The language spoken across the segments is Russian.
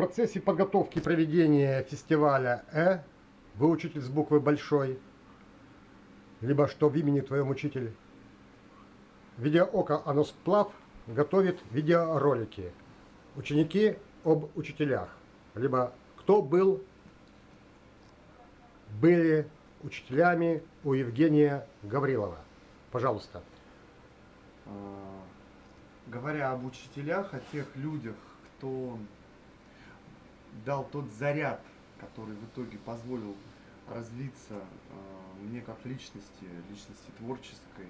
процессе подготовки и проведения фестиваля вы учитель с буквы большой, либо что в имени твоем учитель. Видеооко «Оно сплав» готовит видеоролики. Ученики об учителях, либо кто были учителями у Евгения Гаврилова. Пожалуйста. Говоря об учителях, о тех людях, кто дал тот заряд, который в итоге позволил развиться мне как личности творческой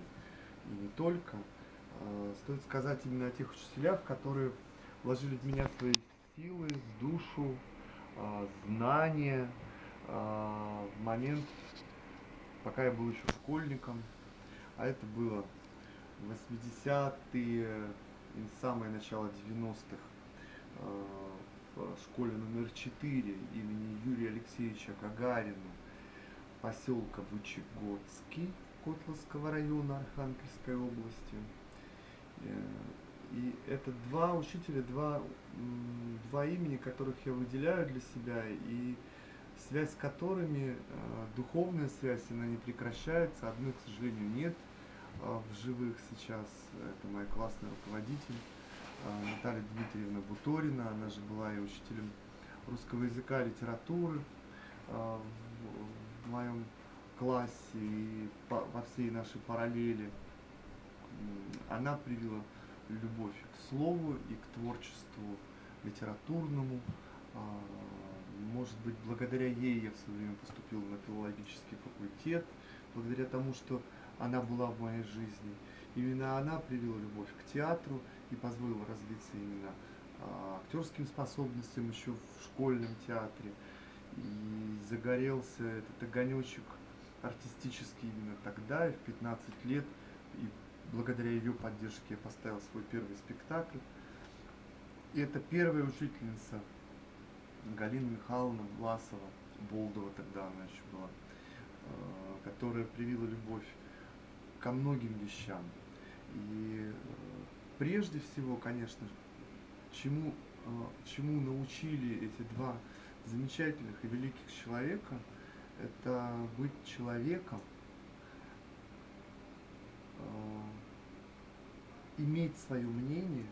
и не только, стоит сказать именно о тех учителях, которые вложили в меня свои силы, душу, знания в момент, пока я был еще школьником, а это было 80-е и самое начало 90-х, в школе номер 4 имени Юрия Алексеевича Гагарина, поселка Вычегодский Котловского района Архангельской области. И это два учителя, два имени, которых я выделяю для себя, и связь с которыми, духовная связь, она не прекращается. Одной, к сожалению, нет в живых сейчас. Это моя классная руководитель Наталья Дмитриевна Буторина. Она же была и учителем русского языка, литературы в моем классе и во всей нашей параллели. Она привила любовь к слову и к творчеству литературному. Может быть, благодаря ей я в свое время поступил на филологический факультет, благодаря тому, что она была в моей жизни. Именно она привила любовь к театру и позволила развиться именно актерским способностям еще в школьном театре. И загорелся этот огонечек артистический именно тогда, и в 15 лет. И благодаря ее поддержке я поставил свой первый спектакль. И это первая учительница Галина Михайловна Власова, Болдова тогда она еще была, которая привила любовь ко многим вещам. И прежде всего, конечно, чему научили эти два замечательных и великих человека, это быть человеком, иметь свое мнение,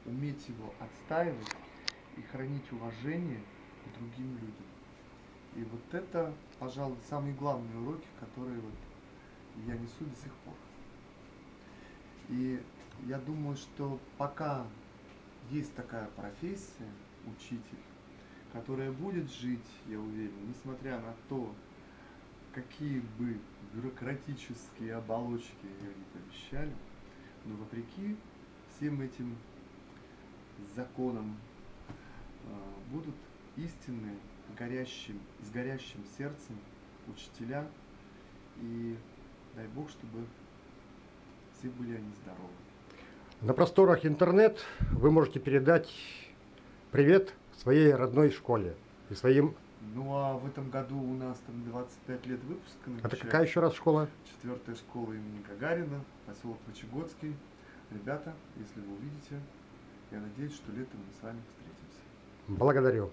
уметь его отстаивать и хранить уважение к другим людям. И вот это, пожалуй, самые главные уроки, которые я несу до сих пор. И я думаю, что пока есть такая профессия, учитель, которая будет жить, я уверен, несмотря на то, какие бы бюрократические оболочки ее не помещали, но вопреки всем этим законам будут истинные, с горящим сердцем учителя, и дай Бог, чтобы все были они здоровы. На просторах интернет вы можете передать привет своей родной школе и своим... Ну а в этом году у нас там 25 лет выпуска. Это какая еще раз школа? 4-я школа имени Гагарина, поселок Вычегодский. Ребята, если вы увидите, я надеюсь, что летом мы с вами встретимся. Благодарю.